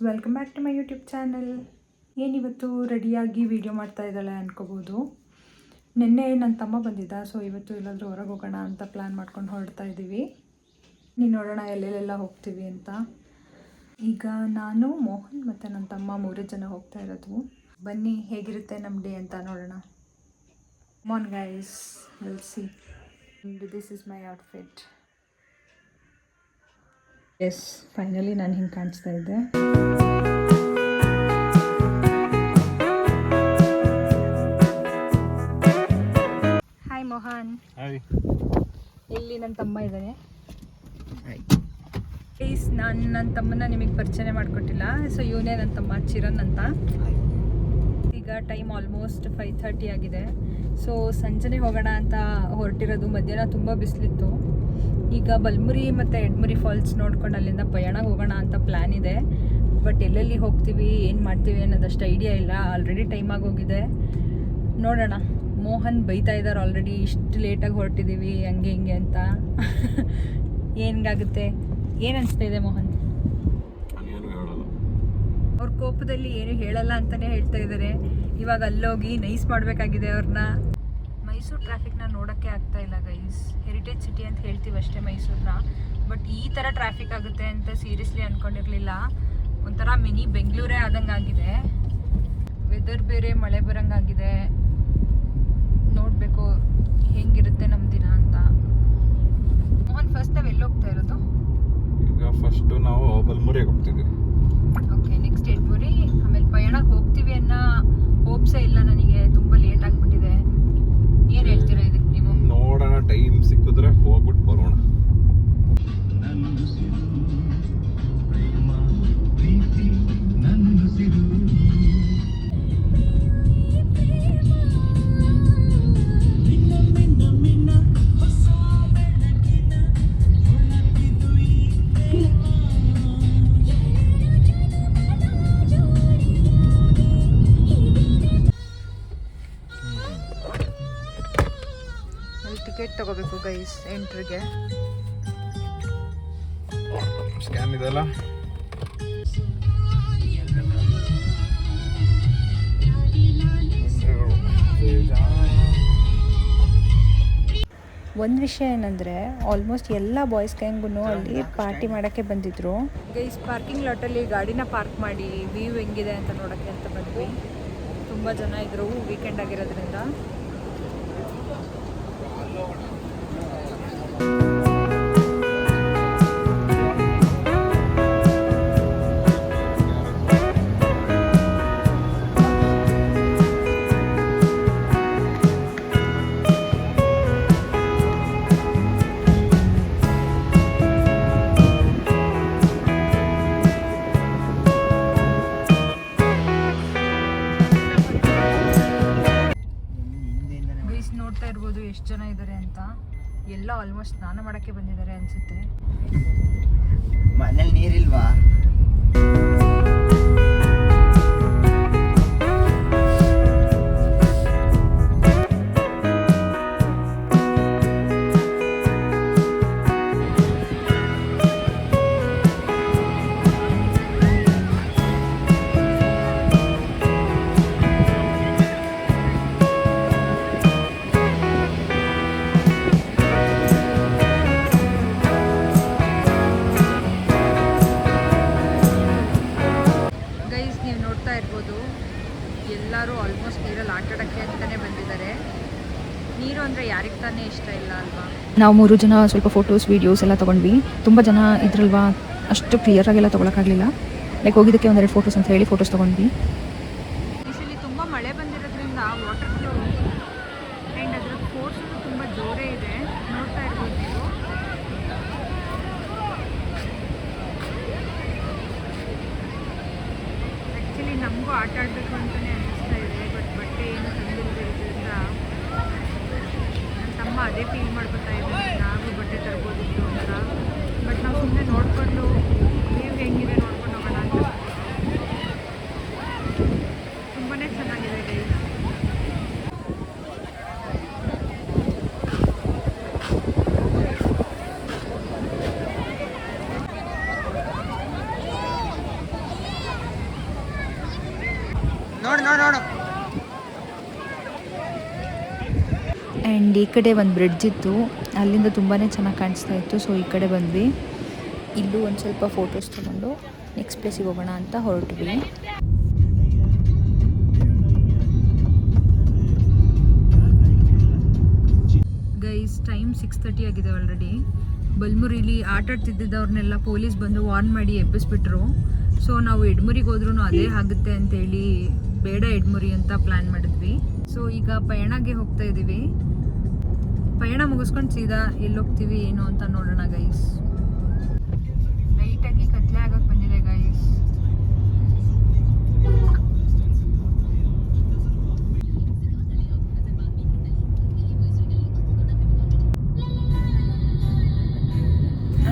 Welcome back to my YouTube channel. ಏನಿವತ್ತು ರೆಡಿಯಾಗಿ video ಮಾಡ್ತಾ ಇದ್ದಾಳೆ ಅನ್ಕೋಬೋದು. ನಿನ್ನೆ ನನ್ನ ತಮ್ಮ ಬಂದಿದ್ದ, ಸೊ ಇವತ್ತು ಎಲ್ಲಾದರೂ ಹೊರಗೆ ಹೋಗೋಣ ಅಂತ ಪ್ಲ್ಯಾನ್ ಮಾಡ್ಕೊಂಡು ಹೊರಡ್ತಾ ಇದ್ದೀವಿ. ನೀನು ನೋಡೋಣ ಎಲ್ಲೆಲ್ಲೆಲ್ಲ ಹೋಗ್ತೀವಿ ಅಂತ. ಈಗ ನಾನು, ಮೋಹನ್ ಮತ್ತು ನನ್ನ ತಮ್ಮ 3 ಜನ ಹೋಗ್ತಾ ಇರೋದು. ಬನ್ನಿ ಹೇಗಿರುತ್ತೆ ನಮ್ಮ ಡೇ ಅಂತ ನೋಡೋಣ. ಮಾನ್ guys, will see. This is my outfit. Yes, finally ನಾನು ಹಿಂಗೆ ಕಾಣಿಸ್ತಾ ಇದ್ದೆ. ಹಾಯ್ ಮೋಹನ್. ಹಾಯ್. ಇಲ್ಲಿ ನನ್ನ ತಮ್ಮ ಇದ್ದಾನೆ. ಪ್ಲೀಸ್, ನಾನು ನನ್ನ ತಮ್ಮನ ನಿಮಗೆ ಪರಿಚಯ ಮಾಡಿಕೊಟ್ಟಿಲ್ಲ. ಸೊ ಇವನೇ ನನ್ನ ತಮ್ಮ ಚಿರನ್ ಅಂತ. ಈಗ ಟೈಮ್ ಆಲ್ಮೋಸ್ಟ್ 5:30 ಆಗಿದೆ. ಸೊ ಸಂಜೆನೇ ಹೋಗೋಣ ಅಂತ ಹೊರಟಿರೋದು. ಮಧ್ಯಾಹ್ನ ತುಂಬ ಬಿಸಿಲಿತ್ತು. ಈಗ ಬಲ್ಮುರಿ ಮತ್ತು ಎಡ್ಮುರಿ ಫಾಲ್ಸ್ ನೋಡ್ಕೊಂಡು ಅಲ್ಲಿಂದ ಪಯಣ ಹೋಗೋಣ ಅಂತ ಪ್ಲ್ಯಾನ್ ಇದೆ. ಬಟ್ ಎಲ್ಲೆಲ್ಲಿ ಹೋಗ್ತೀವಿ, ಏನು ಮಾಡ್ತೀವಿ ಅನ್ನೋದಷ್ಟು ಐಡಿಯಾ ಇಲ್ಲ. ಆಲ್ರೆಡಿ ಟೈಮ್ ಆಗೋಗಿದೆ. ನೋಡೋಣ. ಮೋಹನ್ ಬೈತಾ ಇದ್ದಾರೆ ಆಲ್ರೆಡಿ, ಇಷ್ಟು ಲೇಟಾಗಿ ಹೊರಟಿದ್ದೀವಿ ಹಂಗೆ ಹಿಂಗೆ ಅಂತ. ಏನಾಗುತ್ತೆ, ಏನು ಅನಿಸ್ತಾ ಇದೆ ಮೋಹನ್? ಅವ್ರ ಕೋಪದಲ್ಲಿ ಏನು ಹೇಳಲ್ಲ ಅಂತಲೇ ಹೇಳ್ತಾ ಇದ್ದಾರೆ. ಇವಾಗ ಅಲ್ಲೋಗಿ ನೈಸ್ ಮಾಡಬೇಕಾಗಿದೆ ಅವ್ರನ್ನ. ಮೈಸೂರು ಟ್ರಾಫಿಕ್ನ ನೋಡೋಕ್ಕೆ ಆಗ್ತಾ ಇಲ್ಲ ಗೈಸ್. ಹೆರಿಟೇಜ್ ಸಿಟಿ ಅಂತ ಹೇಳ್ತೀವಿ ಅಷ್ಟೇ ಮೈಸೂರನ್ನ. ಬಟ್ ಈ ಥರ ಟ್ರಾಫಿಕ್ ಆಗುತ್ತೆ ಅಂತ ಸೀರಿಯಸ್ಲಿ ಅಂದ್ಕೊಂಡಿರಲಿಲ್ಲ. ಒಂಥರ ಮಿನಿ ಬೆಂಗಳೂರೇ ಆದಂಗೆ ಆಗಿದೆ. ವೆದರ್ ಬೇರೆ ಮಳೆ ಬರೋಂಗಾಗಿದೆ. ನೋಡಬೇಕು ಹೆಂಗಿರುತ್ತೆ ನಮ್ಮ ದಿನ ಅಂತ. ಮೋಹನ್, ಫಸ್ಟ್ ನಾವು ಎಲ್ಲಿ ಹೋಗ್ತಾ ಇರೋದು? ಈಗ ಫಸ್ಟು ನಾವು ಬಲ್ಮುರಿಗೆ ಹೋಗ್ತಿದ್ವಿ. ಓಕೆ, ನೆಕ್ಸ್ಟ್ ಎಡ್ಮುರಿ, ಆಮೇಲೆ ಪಯಣಕ್ಕೆ ಹೋಗ್ತೀವಿ ಅನ್ನೋ ಹೋಪ್ಸೇ ಇಲ್ಲ ನನಗೆ. ತುಂಬ ಲೇಟ್ ಆಗಿಬಿಟ್ಟಿದೆ. ಏನು ಹೇಳ್ತೀರಾ ಇದಕ್ಕೆ ನೀವು? ನೋಡೋಣ, ಟೈಮ್ ಸಿಕ್ಕಿದ್ರೆ ಹೋಗ್ಬಿಟ್ಟು ಬರೋಣ. ಟಿಕೆಟ್ ತಗೋಬೇಕು ಗೈಸ್ ಎಂಟ್ರಿಗೆ. ಸ್ಕ್ಯಾನ್ ಇದೆಲ್ಲ. ಒಂದು ವಿಷಯ ಏನಂದರೆ, ಆಲ್ಮೋಸ್ಟ್ ಎಲ್ಲ ಬಾಯ್ಸ್ ಗ್ಯಾಂಗೂ ಅಲ್ಲಿ ಪಾರ್ಟಿ ಮಾಡೋಕ್ಕೆ ಬಂದಿದ್ರು ಗೈಸ್. ಪಾರ್ಕಿಂಗ್ ಲಾಟಲ್ಲಿ ಗಾಡಿನ ಪಾರ್ಕ್ ಮಾಡಿ ವ್ಯೂ ಹೆಂಗಿದೆ ಅಂತ ನೋಡೋಕ್ಕೆ ಅಂತ ಬಂದ್ವಿ. ತುಂಬ ಜನ ಇದ್ರು, ವೀಕೆಂಡ್ ಆಗಿರೋದ್ರಿಂದ. ನೋಡ್ತಾ ಇರ್ಬೋದು ಎಷ್ಟು ಜನ ಇದ್ದಾರೆ ಅಂತ. ಎಲ್ಲ ಆಲ್ಮೋಸ್ಟ್ ಸ್ನಾನ ಮಾಡೋಕ್ಕೆ ಬಂದಿದ್ದಾರೆ ಅನ್ಸುತ್ತೆ. ಮನೇಲಿ ನೀರಿಲ್ವಾ? ಎಲ್ಲರೂ ಆಲ್ಮೋಸ್ಟ್ ನೀರಲ್ಲಿ ಆಟಾಡೋಕ್ಕೆ ಅಂತಲೇ ಬಂದಿದ್ದಾರೆ. ನೀರು ಅಂದರೆ ಯಾರಿಗೆ ತಾನೇ ಇಷ್ಟ ಇಲ್ಲ ಅಲ್ವಾ? ನಾವು 3 ಜನ ಸ್ವಲ್ಪ ಫೋಟೋಸ್ ವೀಡಿಯೋಸ್ ಎಲ್ಲ ತೊಗೊಂಡ್ವಿ. ತುಂಬ ಜನ ಇದ್ರಲ್ವಾ, ಅಷ್ಟು ಕ್ಲಿಯರಾಗೆಲ್ಲ ತೊಗೊಳಕ್ಕಾಗಲಿಲ್ಲ. ಲೈಕ್ ಹೋಗಿದ್ದಕ್ಕೆ 1-2 ಫೋಟೋಸ್ ಅಂತ ಹೇಳಿ ಫೋಟೋಸ್ ತೊಗೊಂಡ್ವಿ. ಬಿಸಿಲಿ ತುಂಬ ಮಳೆ ಬಂದಿರೋದ್ರಿಂದ ವಾಟರ್ ಫ್ಲೋ ಆ್ಯಂಡ್ ಅದರ ಫೋರ್ಸು ತುಂಬ ಜೋರೇ ಇದೆ. ನೋಡ್ತಾ ಇರ್ಬೋದು ನೀವು. ಆ್ಯಕ್ಚುಲಿ ನಮಗೂ ಆಟ ಆಡಬೇಕು ಅಂತಲೇ ಅನ್ನಿಸ್ತಾ ಇದೆ. ಬಟ್ ಬಟ್ಟೆ ಏನು ತಂದಿರೋದ್ರಿಂದ ನನ್ನ ತಮ್ಮ ಅದೇ ಫೀಲ್ ಮಾಡ್ಕೊತಾ ಇದ್ದಾರೆ, ನಾವು ಬಟ್ಟೆ ತರ್ಬೋದಿತ್ತು ಅಂತ. ಬಟ್ ನಾವು ಸುಮ್ಮನೆ ನೋಡಿಕೊಂಡು ನೀವು ಹೆಂಗಿದೆ ನೋಡ್ಕೊಂಡು ಹೋಗೋಣ ಅಂತ. ತುಂಬಾ ಚೆನ್ನಾಗಿದೆ ಗೈಸ್. ಆ್ಯಂಡ್ ಈ ಕಡೆ ಒಂದು ಬ್ರಿಡ್ಜ್ ಇತ್ತು, ಅಲ್ಲಿಂದ ತುಂಬಾ ಚೆನ್ನಾಗಿ ಕಾಣಿಸ್ತಾ ಇತ್ತು. ಸೊ ಈ ಕಡೆ ಬಂದ್ವಿ. ಇಲ್ಲೂ ಒಂದು ಸ್ವಲ್ಪ ಫೋಟೋಸ್ ತೊಗೊಂಡು ನೆಕ್ಸ್ಟ್ ಪ್ಲೇಸಿಗೆ ಹೋಗೋಣ ಅಂತ ಹೊರಟ್ವಿ. ಗೈಸ್ ಟೈಮ್ 6:30 ಆಗಿದೆ ಆಲ್ರೆಡಿ. ಬಲ್ಮುರಿಲಿ ಆಟ ಆಡ್ತಿದ್ದವ್ರನ್ನೆಲ್ಲ ಪೊಲೀಸ್ ಬಂದು ವಾರ್ನ್ ಮಾಡಿ ಎಬ್ಬಿಸ್ಬಿಟ್ರು. ಸೊ ನಾವು ಎಡ್ಮುರಿಗೆ ಹೋದ್ರೂ ಅದೇ ಆಗುತ್ತೆ ಅಂತೇಳಿ ಬೇಡ ಎಡ್ಮುರಿ ಅಂತ ಪ್ಲ್ಯಾನ್ ಮಾಡಿದ್ವಿ. ಸೊ ಈಗ ಪಯಣಗೆ ಹೋಗ್ತಾ ಇದ್ದೀವಿ. ಪಯಣ ಮುಗಿಸ್ಕೊಂಡು ಸೀದಾ ಎಲ್ಲಿ ಹೋಗ್ತೀವಿ ಏನು ಅಂತ ನೋಡೋಣ ಗೈಸ್. ಲೈಟಾಗಿ ಕತ್ಲೆ ಆಗಕ್ಕೆ ಬಂದಿದೆ guys.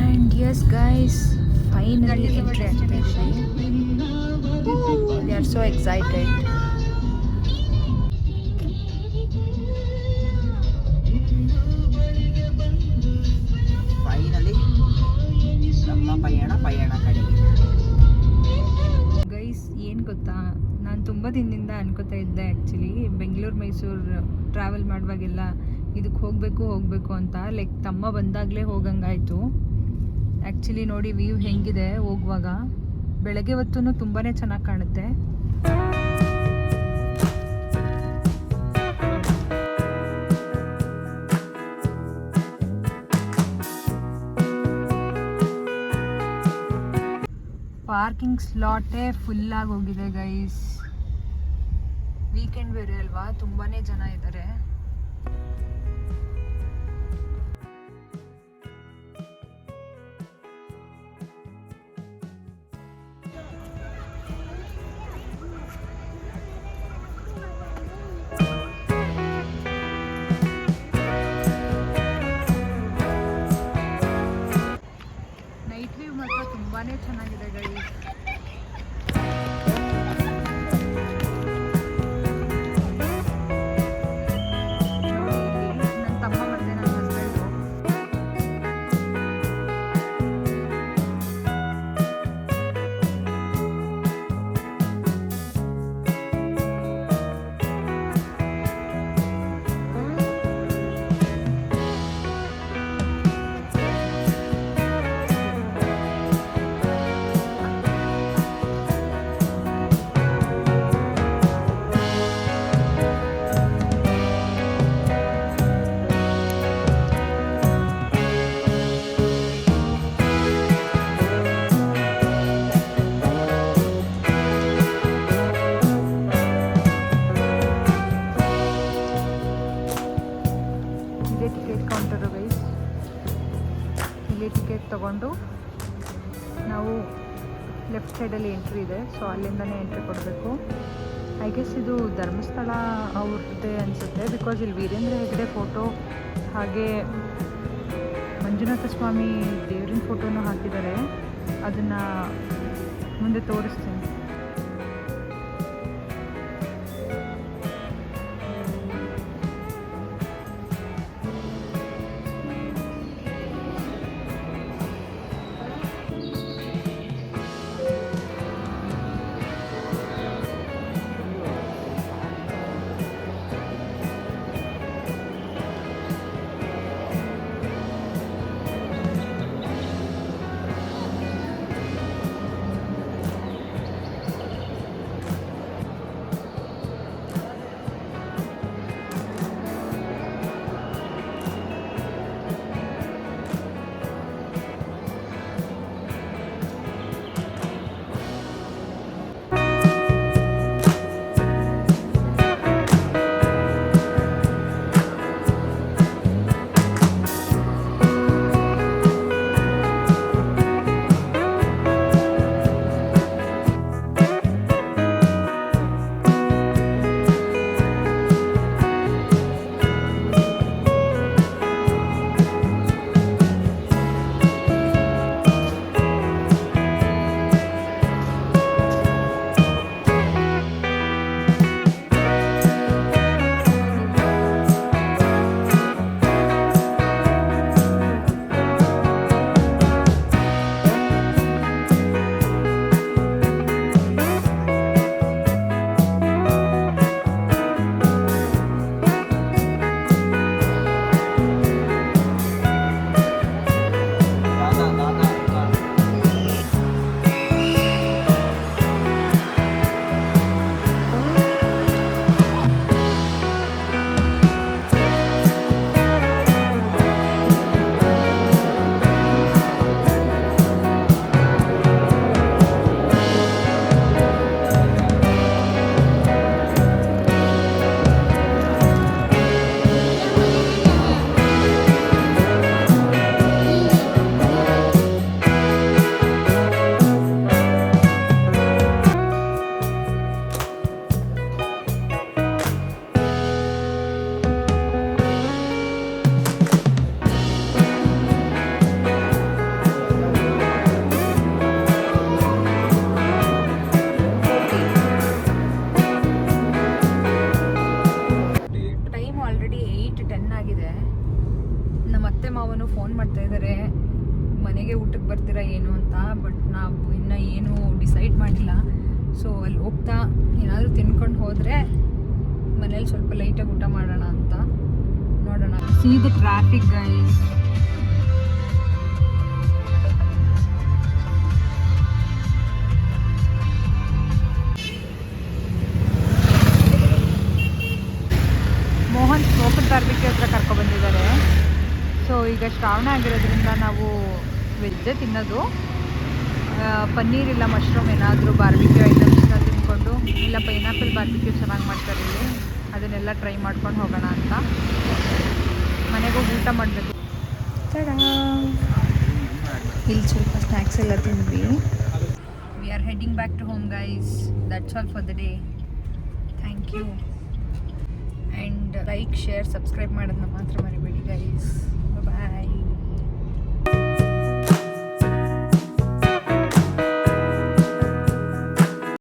And yes guys, finally entry ಆಗ್ತಾ ಇದ್ದೀವಿ. We are so excited. Finally ನಮ್ಮ ಪಯಣ ಕಡೆಗೆ. ಗೈಸ್ ಏನು ಗೊತ್ತಾ, ನಾನು ತುಂಬ ದಿನದಿಂದ ಅನ್ಕೋತಾ ಇದ್ದೆ ಆ್ಯಕ್ಚುಲಿ ಬೆಂಗಳೂರು ಮೈಸೂರು ಟ್ರಾವೆಲ್ ಮಾಡುವಾಗೆಲ್ಲ ಇದಕ್ಕೆ ಹೋಗಬೇಕು ಅಂತ. ಲೈಕ್ ತಮ್ಮ ಬಂದಾಗಲೇ ಹೋಗಂಗಾಯಿತು. ಆ್ಯಕ್ಚುಲಿ ನೋಡಿ ವ್ಯೂ ಹೆಂಗಿದೆ ಹೋಗುವಾಗ. ಬೆಳಗ್ಗೆ ಹೊತ್ತು ತುಂಬಾ ಚೆನ್ನಾಗಿ ಕಾಣುತ್ತೆ. ಪಾರ್ಕಿಂಗ್ ಸ್ಲಾಟೇ ಫುಲ್ಲಾಗಿ ಹೋಗಿದೆ ಗೈಸ್. ವೀಕೆಂಡ್ ಬೇರೆ ಅಲ್ವಾ, ತುಂಬಾ ಜನ ಇದ್ದಾರೆ. ನೈಟ್ ವ್ಯೂ ಮಾತ್ರ ತುಂಬಾ ಚೆನ್ನಾಗಿದೆ ಗೈಸ್. ನನ್ನ ತಮ್ಮ ಮತ್ತೆ ನನ್ನ ಹಸ್ಬೆಂಡು. ಇದೇ ಟಿಕೆಟ್ ಕೌಂಟರು ಗೈಸ್. ಇಲ್ಲಿ ಟಿಕೆಟ್ ತೊಗೊಂಡು ನಾವು ಲೆಫ್ಟ್ ಸೈಡಲ್ಲಿ ಎಂಟ್ರಿ ಇದೆ. ಸೊ ಅಲ್ಲಿಂದನೇ ಎಂಟ್ರಿ ಕೊಡಬೇಕು. ಐ ಗೆಸ್ ಇದು ಧರ್ಮಸ್ಥಳ ಅವ್ರದ್ದೇ ಅನಿಸುತ್ತೆ. ಬಿಕಾಸ್ ಇಲ್ಲಿ ವೀರೇಂದ್ರ ಹೆಗ್ಡೆ ಫೋಟೋ ಹಾಗೆ ಮಂಜುನಾಥ ಸ್ವಾಮಿ ದೇವರಿನ ಫೋಟೋನು ಹಾಕಿದ್ದಾರೆ. ಅದನ್ನು ಮುಂದೆ ತೋರಿಸ್ತೀನಿ. ಆಗಿದೆ. ನಮ್ಮ ಅತ್ತೆ ಮಾವನು ಫೋನ್ ಮಾಡ್ತಾ ಇದ್ದಾರೆ ಮನೆಗೆ ಊಟಕ್ಕೆ ಬರ್ತೀರಾ ಏನು ಅಂತ. ಬಟ್ ನಾವು ಇನ್ನೂ ಏನು ಡಿಸೈಡ್ ಮಾಡಿಲ್ಲ. ಸೊ ಅಲ್ಲಿ ಹೋಗ್ತಾ ಏನಾದರೂ ತಿನ್ಕೊಂಡು ಹೋದರೆ ಮನೇಲಿ ಸ್ವಲ್ಪ ಲೈಟಾಗಿ ಊಟ ಮಾಡೋಣ ಅಂತ ನೋಡೋಣ. See the traffic guys. Mohan smoke n barbecue ಹತ್ರ ಕರ್ಕೊಬಂದಿದ್ದಾರೆ. ಸೊ ಈಗ ಶ್ರಾವಣ ಆಗಿರೋದ್ರಿಂದ ನಾವು ವೆಜ್ಜೇ ತಿನ್ನೋದು. ಪನ್ನೀರ್ ಇಲ್ಲ ಮಶ್ರೂಮ್ ಏನಾದರೂ ಬಾರ್ಬಿಕ್ಯೂ ಐಟಮ್ಸ್ನ ತಿಂದ್ಕೊಂಡು, ಇಲ್ಲ ಪೈನಾಪಲ್ ಬಾರ್ಬಿಕ್ಯೂ ಚೆನ್ನಾಗಿ ಮಾಡ್ತಾರೆ ಇಲ್ಲಿ, ಅದನ್ನೆಲ್ಲ ಟ್ರೈ ಮಾಡ್ಕೊಂಡು ಹೋಗೋಣ ಅಂತ. ಮನೆಗೆ ಹೋಗಿ ಊಟ ಮಾಡಬೇಕು. ಇಲ್ಲಿ ಸ್ವಲ್ಪ ಸ್ನ್ಯಾಕ್ಸ್ ಎಲ್ಲ ತಿಂದ್ವಿ. We are heading back to home guys. That's all for the day. Thank you. And like, share, subscribe ಮಾಡೋದನ್ನ ಮಾತ್ರ ಮರಿಬೇಡಿ ಗೈಸ್.